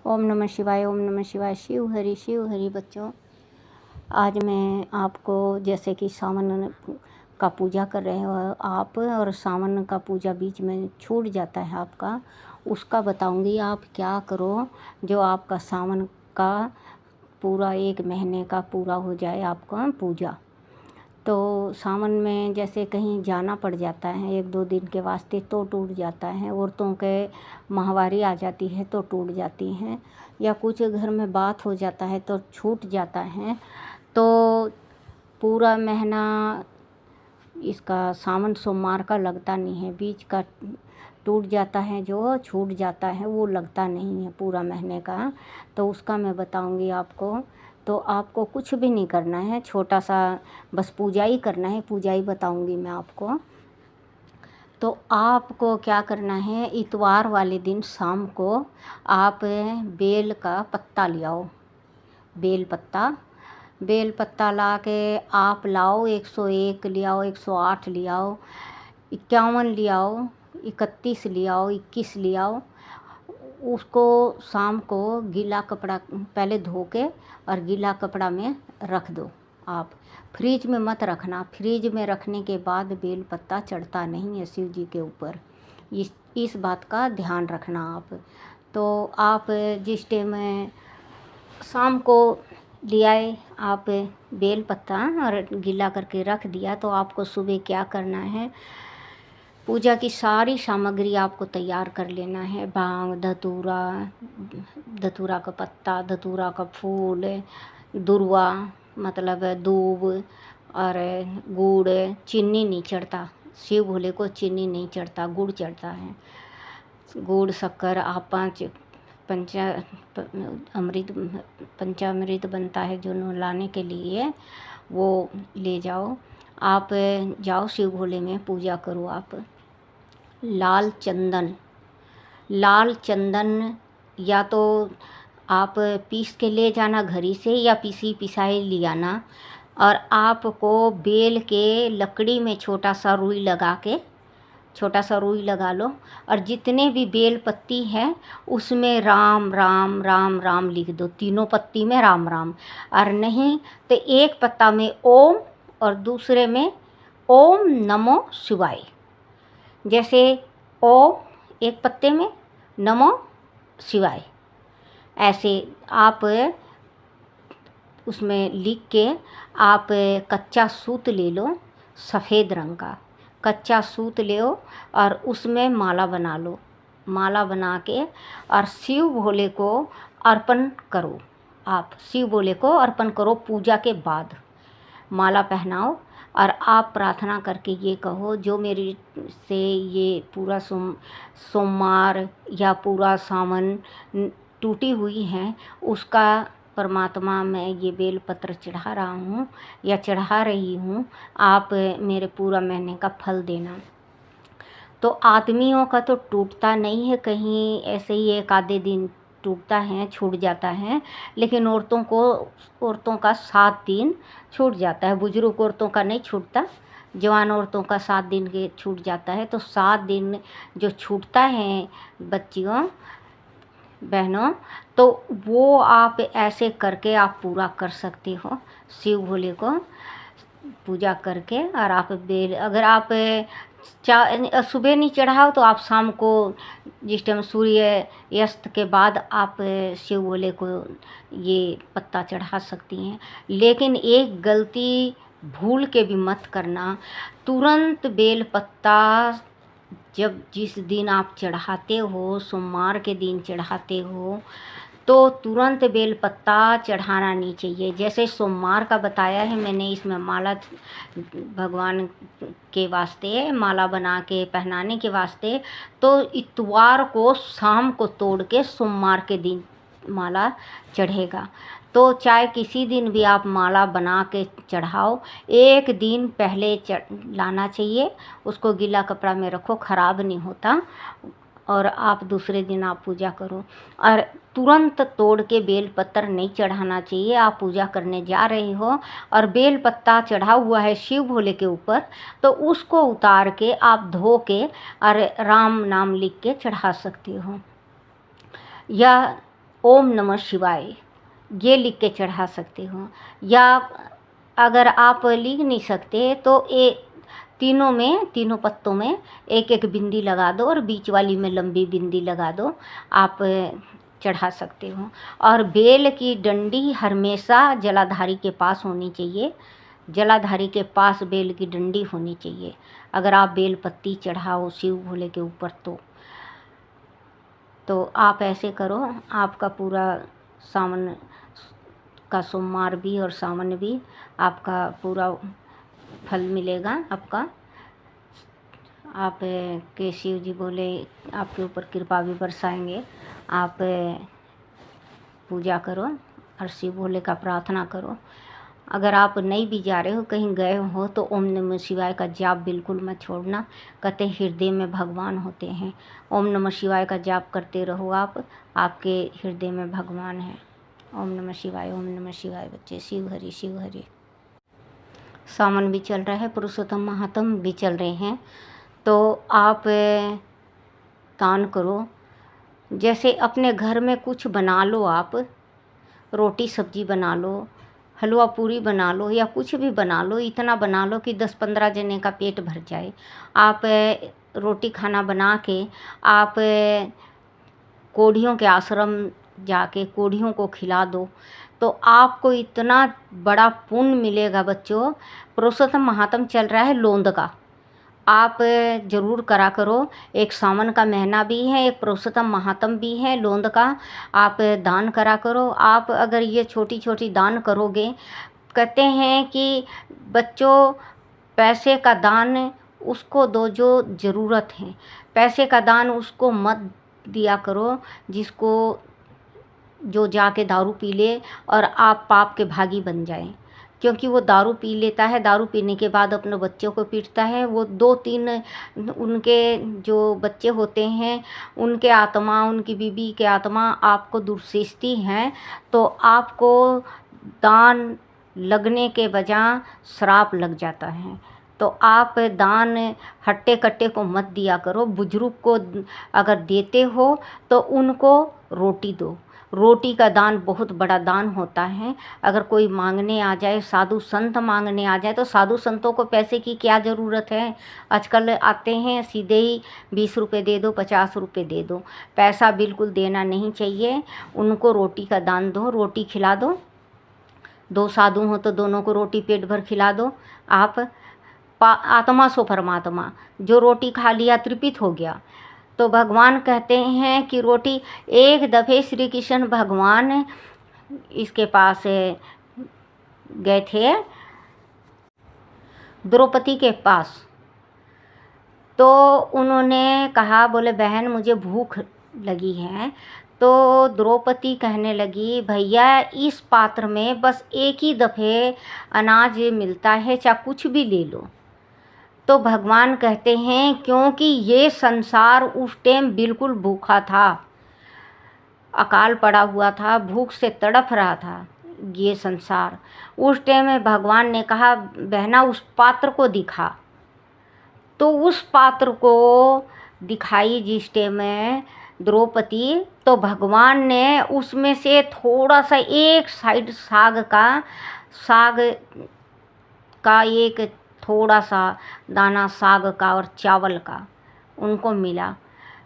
ओम नमः शिवाय, ओम नमः शिवाय। शिव हरि बच्चों। आज मैं आपको जैसे कि सावन का पूजा कर रहे हो आप, और सावन का पूजा बीच में छूट जाता है आपका, उसका बताऊंगी आप क्या करो जो आपका सावन का पूरा 1 महीने का पूरा हो जाए आपका पूजा। तो सावन में जैसे कहीं जाना पड़ जाता है 1-2 दिन के वास्ते तो टूट जाता है, औरतों के माहवारी आ जाती है तो टूट जाती हैं, या कुछ घर में बात हो जाता है तो छूट जाता है। तो पूरा महीना इसका सावन सोमवार का लगता नहीं है, बीच का टूट जाता है, जो छूट जाता है वो लगता नहीं है पूरा महीने का। तो उसका मैं बताऊंगी आपको। तो आपको कुछ भी नहीं करना है, छोटा सा बस पूजा ही करना है, पूजा ही बताऊंगी मैं आपको। तो आपको क्या करना है, इतवार वाले दिन शाम को आप बेल का पत्ता ले आओ। बेल पत्ता ला के आप लाओ, 101 ले आओ, 108 ले आओ, 51 ले आओ, 31 ले आओ, 21 ले आओ। उसको शाम को गीला कपड़ा पहले धो के और गीला कपड़ा में रख दो। आप फ्रिज में मत रखना, फ्रिज में रखने के बाद बेल पत्ता चढ़ता नहीं है शिव जी के ऊपर। इस बात का ध्यान रखना आप। तो आप जिस टाइम शाम को ले आए आप बेल पत्ता और गीला करके रख दिया, तो आपको सुबह क्या करना है, पूजा की सारी सामग्री आपको तैयार कर लेना है। भांग, धतूरा का पत्ता, धतूरा का फूल, दुर्वा मतलब दूब और गुड़। चीनी नहीं चढ़ता, शिव भोले को चीनी नहीं चढ़ता, गुड़ चढ़ता है। गुड़, शक्कर आप पंचामृत बनता है जो लाने के लिए, वो ले जाओ। आप जाओ शिव भोले में पूजा करो आप। लाल चंदन या तो आप पीस के ले जाना घरी से, या पिसाई ले आना। और आपको बेल के लकड़ी में छोटा सा रुई लगा लो, और जितने भी बेल पत्ती है उसमें राम राम राम राम लिख दो। तीनों पत्ती में राम राम, और नहीं तो एक पत्ता में ओम और दूसरे में ओम नमो शिवाय। जैसे ओम एक पत्ते में, नमो शिवाय, ऐसे आप उसमें लिख के आप कच्चा सूत ले लो, सफ़ेद रंग का कच्चा सूत ले लो, और उसमें माला बना लो। माला बना के और शिव भोले को अर्पण करो। आप शिव भोले को अर्पण करो पूजा के बाद। माला पहनाओ और आप प्रार्थना करके ये कहो, जो मेरी से ये पूरा सोमवार या पूरा सावन टूटी हुई है, उसका परमात्मा मैं ये बेल पत्र चढ़ा रहा हूँ या चढ़ा रही हूँ, आप मेरे पूरा महीने का फल देना। तो आदमियों का तो टूटता नहीं है, कहीं ऐसे ही 1 आधे दिन टूटता है, छूट जाता है, लेकिन औरतों का 7 दिन छूट जाता है। बुजुर्ग औरतों का नहीं छूटता, जवान औरतों का 7 दिन के छूट जाता है। तो 7 दिन जो छूटता है बच्चियों, बहनों, तो वो आप ऐसे करके आप पूरा कर सकते हो शिव भोले को पूजा करके। और आप बेल, अगर आप सुबह नहीं चढ़ाओ तो आप शाम को जिस टाइम सूर्य अस्त के बाद आप शिव भोले को ये पत्ता चढ़ा सकती हैं। लेकिन एक गलती भूल के भी मत करना, तुरंत बेल पत्ता जब जिस दिन आप चढ़ाते हो, सोमवार के दिन चढ़ाते हो, तो तुरंत बेल पत्ता चढ़ाना नहीं चाहिए। जैसे सोमवार का बताया है मैंने, इसमें माला भगवान के वास्ते माला बना के पहनाने के वास्ते, तो इतवार को शाम को तोड़ के सोमवार के दिन माला चढ़ेगा। तो चाहे किसी दिन भी आप माला बना के चढ़ाओ, 1 दिन पहले लाना चाहिए। उसको गीला कपड़ा में रखो, ख़राब नहीं होता, और आप दूसरे दिन आप पूजा करो। और तुरंत तोड़ के बेल पत्र नहीं चढ़ाना चाहिए। आप पूजा करने जा रहे हो और बेल पत्ता चढ़ा हुआ है शिव भोले के ऊपर, तो उसको उतार के आप धो के और राम नाम लिख के चढ़ा सकते हो। या ओम नमः शिवाय ये लिख के चढ़ा सकते हो। या अगर आप लिख नहीं सकते तो तीनों पत्तों में एक एक बिंदी लगा दो और बीच वाली में लंबी बिंदी लगा दो, आप चढ़ा सकते हो। और बेल की डंडी हमेशा जलाधारी के पास होनी चाहिए, जलाधारी के पास बेल की डंडी होनी चाहिए। अगर आप बेल पत्ती चढ़ाओ शिव भोले के ऊपर तो आप ऐसे करो, आपका पूरा सावन का सोमवार भी और सावन भी आपका पूरा फल मिलेगा आपका। आप के शिव जी बोले आपके ऊपर कृपा भी बरसाएंगे। आप पूजा करो और शिव भोले का प्रार्थना करो। अगर आप नहीं भी जा रहे हो, कहीं गए हो, तो ओम नमः शिवाय का जाप बिल्कुल मत छोड़ना। कहते हृदय में भगवान होते हैं। ओम नमः शिवाय का जाप करते रहो आप, आपके हृदय में भगवान है। ओम नमः शिवाय, ओम नमः शिवाय बच्चे। शिव हरि शिव हरि। सावन भी चल रहा है, पुरुषोत्तम महात्म भी चल रहे हैं, तो आप दान करो। जैसे अपने घर में कुछ बना लो, आप रोटी सब्जी बना लो, हलवा पूरी बना लो, या कुछ भी बना लो। इतना बना लो कि 10-15 जने का पेट भर जाए। आप रोटी खाना बना के आप कोढ़ियों के आश्रम जाके कोढ़ियों को खिला दो, तो आपको इतना बड़ा पुण्य मिलेगा बच्चों। पुरुषोत्तम महात्म चल रहा है लोंद का, आप ज़रूर करा करो। एक सावन का महीना भी है, एक पुरुषोत्तम महात्म भी है लोंद का। आप दान करा करो। आप अगर ये छोटी छोटी दान करोगे, कहते हैं कि बच्चों पैसे का दान उसको दो जो ज़रूरत है, पैसे का दान उसको मत दिया करो जिसको जो जाके दारू पी ले और आप पाप के भागी बन जाएं। क्योंकि वो दारू पी लेता है, दारू पीने के बाद अपने बच्चों को पीटता है। वो 2-3 उनके जो बच्चे होते हैं, उनके आत्मा, उनकी बीबी के आत्मा आपको दुर्सेजती हैं, तो आपको दान लगने के बजाय श्राप लग जाता है। तो आप दान हट्टे कट्टे को मत दिया करो। बुजुर्ग को अगर देते हो तो उनको रोटी दो। रोटी का दान बहुत बड़ा दान होता है। अगर कोई मांगने आ जाए, साधु संत मांगने आ जाए, तो साधु संतों को पैसे की क्या ज़रूरत है। आजकल आते हैं सीधे ही 20 रुपये दे दो, 50 रुपये दे दो। पैसा बिल्कुल देना नहीं चाहिए। उनको रोटी का दान दो, रोटी खिला दो। 2 साधु हो तो दोनों को रोटी पेट भर खिला दो। आप आत्मा सो परमात्मा, जो रोटी खा लिया तृप्त हो गया। तो भगवान कहते हैं कि रोटी, एक दफ़े श्री कृष्ण भगवान इसके पास गए थे द्रौपदी के पास, तो उन्होंने कहा, बोले बहन मुझे भूख लगी है। तो द्रौपदी कहने लगी, भैया इस पात्र में बस एक ही दफ़े अनाज मिलता है, चाहे कुछ भी ले लो। तो भगवान कहते हैं क्योंकि ये संसार उस टाइम बिल्कुल भूखा था, अकाल पड़ा हुआ था, भूख से तड़प रहा था ये संसार। उस टाइम में भगवान ने कहा, बहना उस पात्र को दिखा। तो उस पात्र को दिखाई जिस टाइम में द्रौपदी, तो भगवान ने उसमें से थोड़ा सा एक साइड साग का एक थोड़ा सा दाना साग का और चावल का उनको मिला।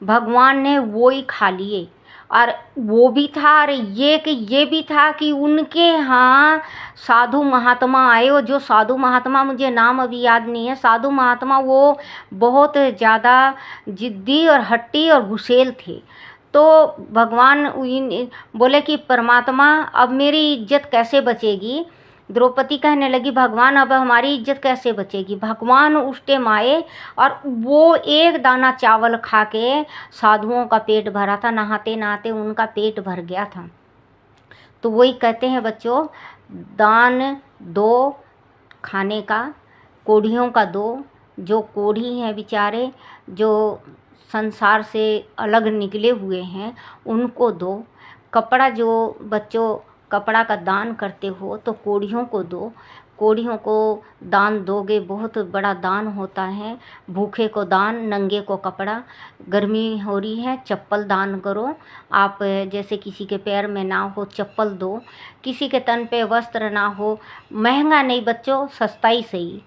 भगवान ने वो ही खा लिए। और वो भी था, और ये भी था कि उनके यहाँ साधु महात्मा आए। वो जो साधु महात्मा, मुझे नाम अभी याद नहीं है, साधु महात्मा वो बहुत ज़्यादा जिद्दी और हट्टी और गुस्सेल थे। तो भगवान बोले कि परमात्मा अब मेरी इज्जत कैसे बचेगी। द्रौपदी कहने लगी, भगवान अब हमारी इज्जत कैसे बचेगी। भगवान उस टाइम आए और वो एक दाना चावल खा के साधुओं का पेट भरा था, नहाते नहाते उनका पेट भर गया था। तो वही कहते हैं बच्चों, दान दो खाने का, कोढ़ियों का दो। जो कोढ़ी हैं बेचारे, जो संसार से अलग निकले हुए हैं, उनको दो। कपड़ा जो बच्चों कपड़ा का दान करते हो तो कोढ़ियों को दो, कोढ़ियों को दान दोगे, बहुत बड़ा दान होता है। भूखे को दान, नंगे को कपड़ा, गर्मी हो रही है चप्पल दान करो आप, जैसे किसी के पैर में ना हो चप्पल दो, किसी के तन पे वस्त्र ना हो, महंगा नहीं बच्चों, सस्ता ही सही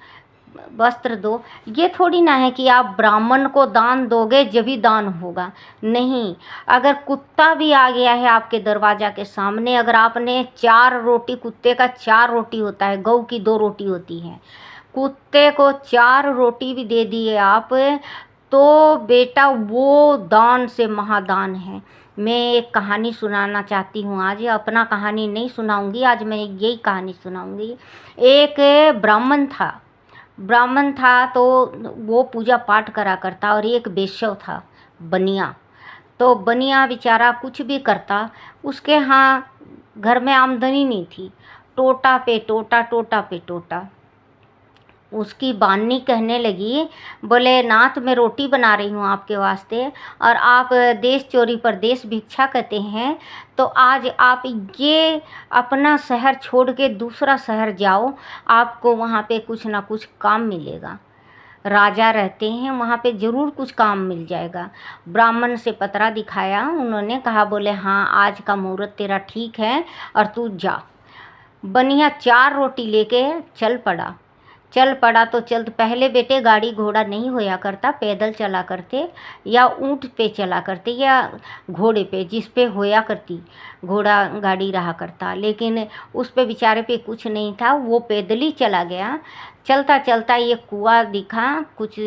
वस्त्र दो। ये थोड़ी ना है कि आप ब्राह्मण को दान दोगे जब भी दान होगा, नहीं। अगर कुत्ता भी आ गया है आपके दरवाजा के सामने, अगर आपने 4 रोटी, कुत्ते का 4 रोटी होता है, गऊ की 2 रोटी होती है, कुत्ते को 4 रोटी भी दे दिए आप, तो बेटा वो दान से महादान है। मैं एक कहानी सुनाना चाहती हूँ आज, अपना कहानी नहीं सुनाऊंगी आज, मैं यही कहानी सुनाऊंगी। एक ब्राह्मण था तो वो पूजा पाठ करा करता, और एक वेश्या था बनिया। तो बनिया बेचारा कुछ भी करता, उसके यहाँ घर में आमदनी नहीं थी, टोटा पे टोटा, टोटा पे टोटा। उसकी बानी कहने लगी, बोले नाथ मैं रोटी बना रही हूँ आपके वास्ते, और आप देश चोरी परदेश भिक्षा कहते हैं, तो आज आप ये अपना शहर छोड़ के दूसरा शहर जाओ, आपको वहाँ पे कुछ ना कुछ काम मिलेगा। राजा रहते हैं वहाँ पे, ज़रूर कुछ काम मिल जाएगा। ब्राह्मण से पतरा दिखाया, उन्होंने कहा, बोले हाँ आज का मुहूर्त तेरा ठीक है और तू जा। बनिया 4 रोटी लेके चल पड़ा तो पहले बेटे गाड़ी घोड़ा नहीं होया करता, पैदल चला करते या ऊँट पे चला करते या घोड़े पे, जिस पे होया करती घोड़ा गाड़ी रहा करता, लेकिन उस पे बेचारे पे कुछ नहीं था, वो पैदल ही चला गया। चलता चलता ये कुआं दिखा कुछ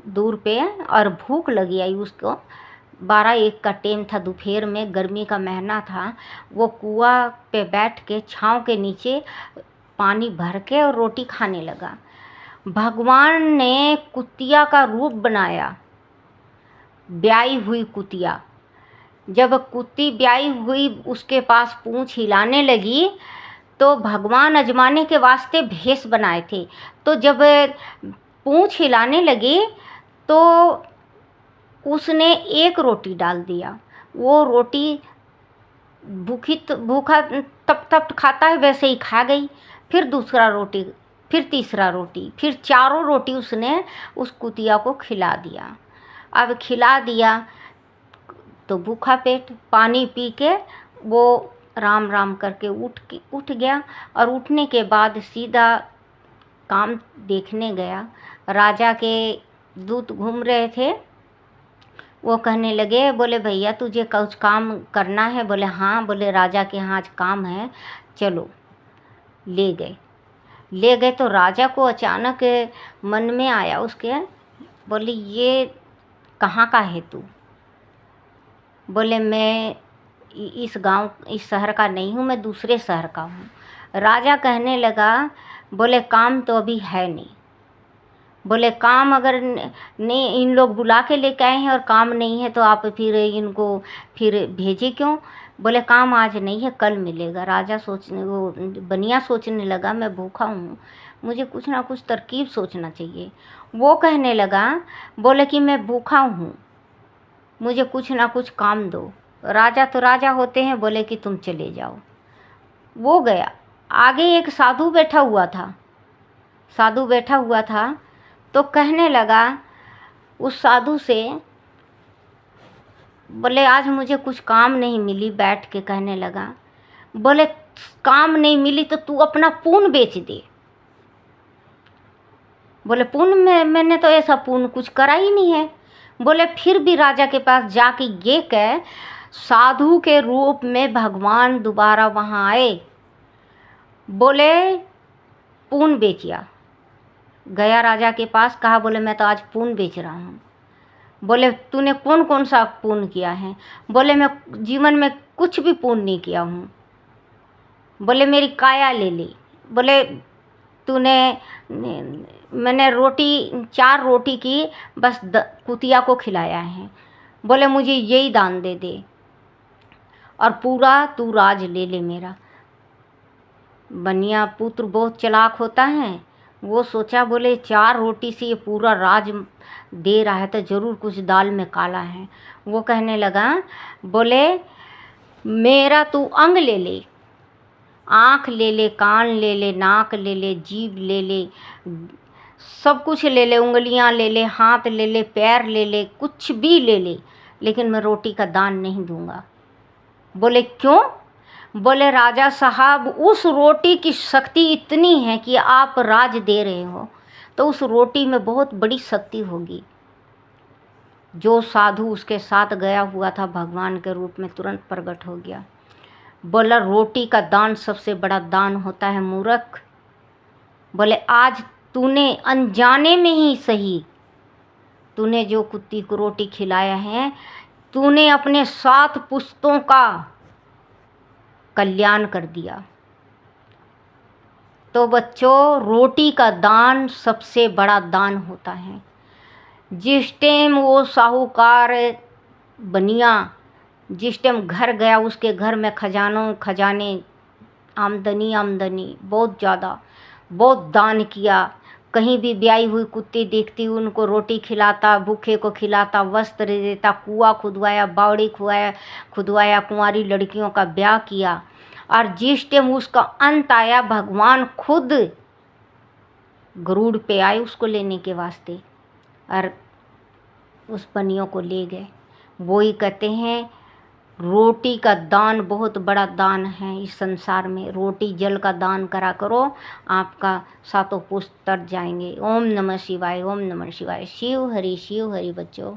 दूर पे, और भूख लगी आई उसको। 12-1 का टाइम था, दोपहर में, गर्मी का महीना था। वो कुआं पे बैठ के छाँव के नीचे पानी भर के और रोटी खाने लगा। भगवान ने कुतिया का रूप बनाया, ब्याई हुई कुतिया। जब कुत्ती ब्याई हुई उसके पास पूँछ हिलाने लगी, तो भगवान अजमाने के वास्ते भेष बनाए थे। तो जब पूँछ हिलाने लगी तो उसने एक रोटी डाल दिया। वो रोटी भूखा तप तप खाता है वैसे ही खा गई। फिर दूसरा रोटी, फिर तीसरा रोटी, फिर 4 रोटी उसने उस कुतिया को खिला दिया। अब खिला दिया तो भूखा पेट, पानी पी के वो राम राम करके उठ गया, और उठने के बाद सीधा काम देखने गया। राजा के दूत घूम रहे थे, वो कहने लगे, बोले भैया तुझे कुछ काम करना है? बोले हाँ। बोले राजा के यहाँ आज काम है, चलो। ले गए तो राजा को अचानक मन में आया उसके, बोले ये कहाँ का है तू? बोले मैं इस गांव, इस शहर का नहीं हूँ, मैं दूसरे शहर का हूँ। राजा कहने लगा, बोले काम तो अभी है नहीं। बोले काम अगर नहीं, इन लोग बुला के लेके आए हैं और काम नहीं है तो आप फिर इनको फिर भेजे क्यों? बोले काम आज नहीं है, कल मिलेगा। वो बनिया सोचने लगा, मैं भूखा हूँ, मुझे कुछ ना कुछ तरकीब सोचना चाहिए। वो कहने लगा, बोले कि मैं भूखा हूँ, मुझे कुछ ना कुछ काम दो। राजा तो राजा होते हैं, बोले कि तुम चले जाओ। वो गया। आगे एक साधु बैठा हुआ था तो कहने लगा उस साधु से, बोले आज मुझे कुछ काम नहीं मिली। बैठ के कहने लगा, बोले काम नहीं मिली तो तू अपना पून बेच दे। बोले पून में मैंने तो ऐसा पून कुछ करा ही नहीं है। बोले फिर भी राजा के पास जाके ये कह, साधु के रूप में भगवान दोबारा वहाँ आए। बोले पून बेचिया। गया राजा के पास, कहा बोले मैं तो आज पून बेच रहा हूँ। बोले तूने कौन कौन सा पून किया है? बोले मैं जीवन में कुछ भी पून नहीं किया हूँ। बोले मेरी काया ले ली। बोले मैंने 4 रोटी की बस कुतिया को खिलाया है। बोले मुझे यही दान दे दे और पूरा तू राज ले ले मेरा। बनिया पुत्र बहुत चालाक होता है, वो सोचा बोले 4 रोटी से ये पूरा राज दे रहा है तो ज़रूर कुछ दाल में काला है। वो कहने लगा, बोले मेरा तू अंग ले ले, आँख ले ले, कान ले ले, नाक ले ले, जीभ ले ले, सब कुछ ले ले, उंगलियां ले ले, हाथ ले ले, पैर ले ले, कुछ भी ले ले, लेकिन मैं रोटी का दान नहीं दूंगा। बोले क्यों? बोले राजा साहब, उस रोटी की शक्ति इतनी है कि आप राज दे रहे हो तो उस रोटी में बहुत बड़ी शक्ति होगी। जो साधु उसके साथ गया हुआ था भगवान के रूप में तुरंत प्रकट हो गया। बोला रोटी का दान सबसे बड़ा दान होता है मूर्ख। बोले आज तूने अनजाने में ही सही, तूने जो कुत्ती को रोटी खिलाया है, तूने अपने 7 पुश्तों का कल्याण कर दिया। तो बच्चों, रोटी का दान सबसे बड़ा दान होता है। जिस टाइम वो साहूकार बनिया जिस टाइम घर गया, उसके घर में खजाने, आमदनी बहुत ज़्यादा, बहुत दान किया। कहीं भी ब्याई हुई कुत्ती देखती उनको रोटी खिलाता, भूखे को खिलाता, वस्त्र देता, कुआं खुदवाया, बावड़ी खुदवाया, कुंवारी लड़कियों का ब्याह किया। और जिस टाइम उसका अंत आया, भगवान खुद गरुड़ पे आए उसको लेने के वास्ते, और उस बनियों को ले गए। वो ही कहते हैं रोटी का दान बहुत बड़ा दान है इस संसार में। रोटी जल का दान करा करो, आपका 7 पुश्त तर जाएंगे। ओम नमः शिवाय, ओम नमः शिवाय। शिव हरि बच्चों।